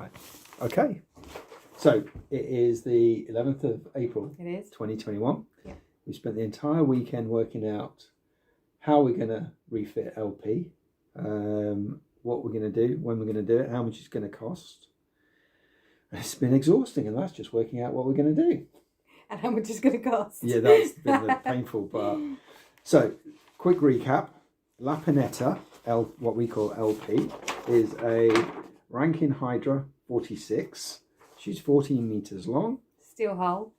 Right. Okay. So it is the 11th of April. It is. 2021. Yeah. We spent the entire weekend working out how we're going to refit LP, what we're going to do, when we're going to do it, how much it's going to cost. And it's been exhausting, and that's just working out what we're going to do. And how much it's going to cost. Yeah, that's been the painful part. So, quick recap. La Pineta, what we call LP, is a Rankine Hydra 46. She's 14 meters long. Steel hull,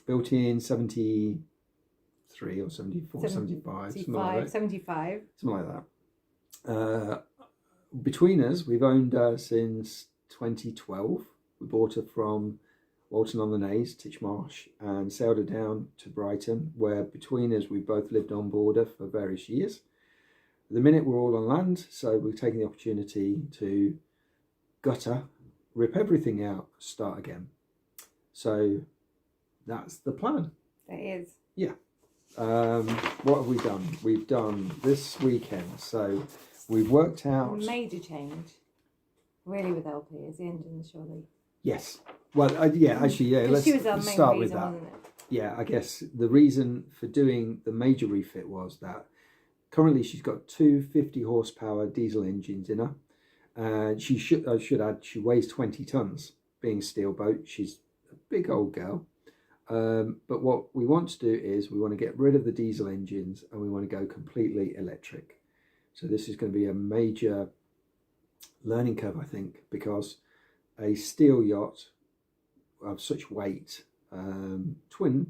built in 73 or 74, 75, something like that. 75. Something like that. Between us, we've owned her since 2012. We bought her from Walton on the Naze, Titchmarsh, and sailed her down to Brighton, where between us we both lived on board her for various years. At the minute we're all on land, so we've taken the opportunity to gut her, rip everything out, start again. So that's the plan. It is. Yeah. What have we done? We've done this weekend, so we've worked out... A major change, really, with LP is the engine, surely. Yes. Well, let's start with that. Wasn't it? Yeah, I guess the reason for doing the major refit was that currently she's got two 50 horsepower diesel engines in her. And she should add, she weighs 20 tons, being a steel boat. She's a big old girl. But what we want to do is we want to get rid of the diesel engines and we want to go completely electric. So this is going to be a major learning curve, I think, because a steel yacht of such weight, twin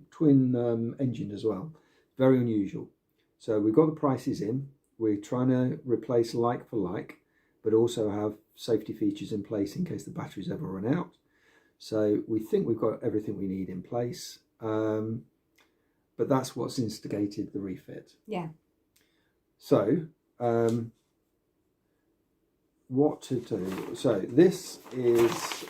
engine as well, very unusual. So we've got the prices in. We're trying to replace like for like, but also have safety features in place in case the batteries ever run out. So we think we've got everything we need in place, but that's what's instigated the refit. Yeah. So what to do? So this is,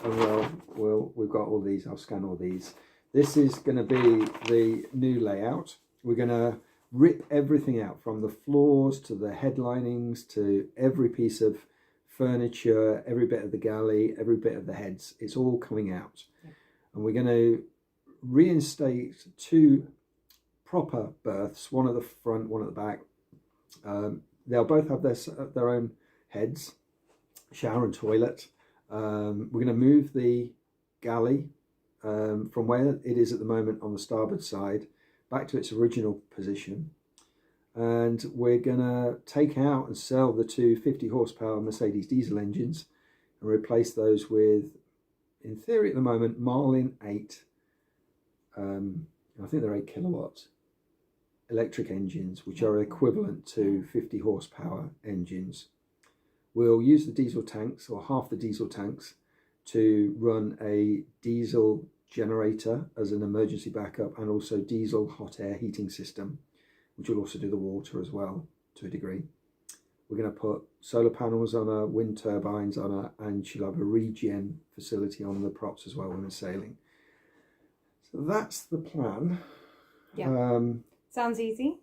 we've got all these. I'll scan all these. This is going to be the new layout. We're going to rip everything out, from the floors to the headlinings to every piece of furniture, every bit of the galley, every bit of the heads. It's all coming out. Yeah. And we're going to reinstate two proper berths, one at the front, one at the back. They'll both have their own heads, shower and toilet. We're going to move the galley from where it is at the moment on the starboard side back to its original position. And we're going to take out and sell the two 50 horsepower Mercedes diesel engines and replace those with, in theory at the moment, Marlin 8, I think they're 8 kilowatts, electric engines, which are equivalent to 50 horsepower engines. We'll use the diesel tanks, or half the diesel tanks, to run a diesel generator as an emergency backup, and also diesel hot air heating system, which will also do the water as well to a degree. We're going to put solar panels on her, wind turbines on her, and she'll have a regen facility on the props as well when we're sailing. So that's the plan. Yeah. Sounds easy.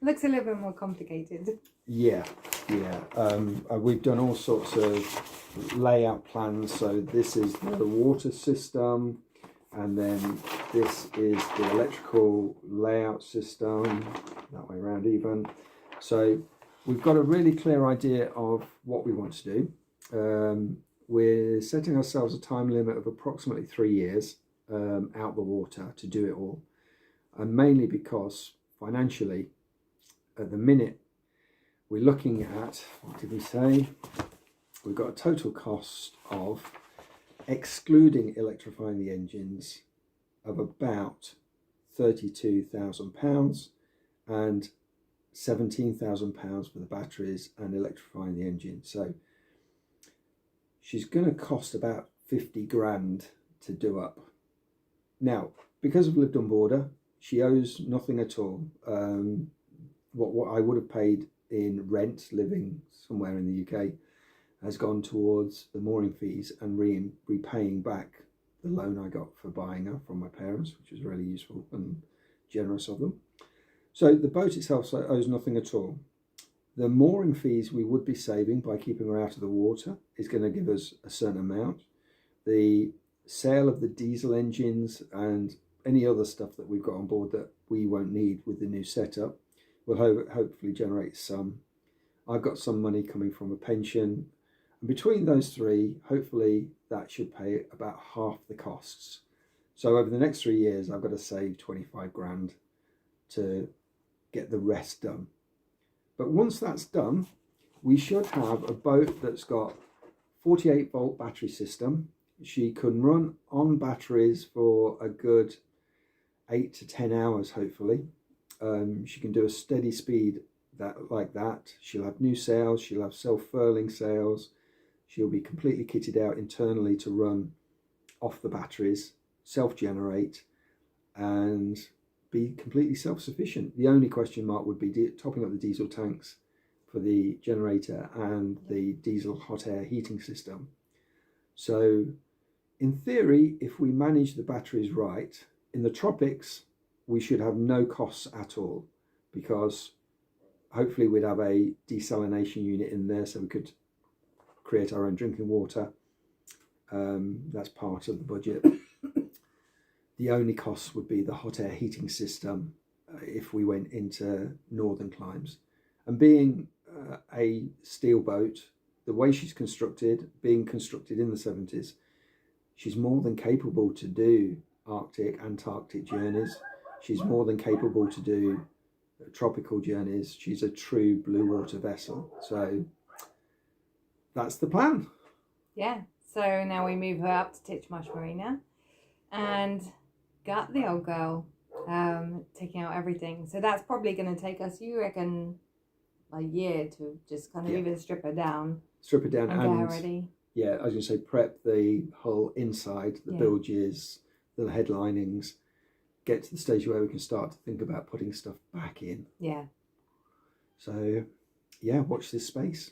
Looks a little bit more complicated. Yeah. We've done all sorts of layout plans. So this is the water system, and then this is the electrical layout system, that way around even. So we've got a really clear idea of what we want to do. We're setting ourselves a time limit of approximately 3 years out the water to do it all. And mainly because financially, at the minute, we're looking at, what did we say? We've got a total cost of, excluding electrifying the engines, of about £32,000 and £17,000 for the batteries and electrifying the engine. So she's going to cost about 50 grand to do up. Now, because I've lived on board her, she owes nothing at all. What I would have paid in rent living somewhere in the UK has gone towards the mooring fees and repaying back the loan I got for buying her from my parents, which was really useful and generous of them. So the boat itself owes nothing at all. The mooring fees we would be saving by keeping her out of the water is going to give us a certain amount. The sale of the diesel engines and any other stuff that we've got on board that we won't need with the new setup will hopefully generate some. I've got some money coming from a pension. And between those three, hopefully that should pay about half the costs. So over the next 3 years, I've got to save 25 grand to get the rest done. But once that's done, we should have a boat that's got 48 volt battery system. She can run on batteries for a good 8 to 10 hours, hopefully. She can do a steady speed like that. She'll have new sails, she'll have self-furling sails. She'll be completely kitted out internally to run off the batteries, self-generate, and be completely self-sufficient. The only question mark would be topping up the diesel tanks for the generator and the diesel hot air heating system. So in theory, if we manage the batteries right, in the tropics, we should have no costs at all, because hopefully we'd have a desalination unit in there so we could create our own drinking water. That's part of the budget. The only cost would be the hot air heating system if we went into northern climes. And being a steel boat, the way she's constructed, being constructed in the 70s, she's more than capable to do Arctic, Antarctic journeys. She's more than capable to do tropical journeys. She's a true blue water vessel. So that's the plan. Yeah. So now we move her up to Titchmarsh Marina and got the old girl taking out everything. So that's probably going to take us, you reckon, a year to just kind of even strip her down. Strip her down and get her ready. Yeah, I was going to say prep the hull inside, the bilges, the headlinings, get to the stage where we can start to think about putting stuff back in. Yeah. So, yeah, watch this space.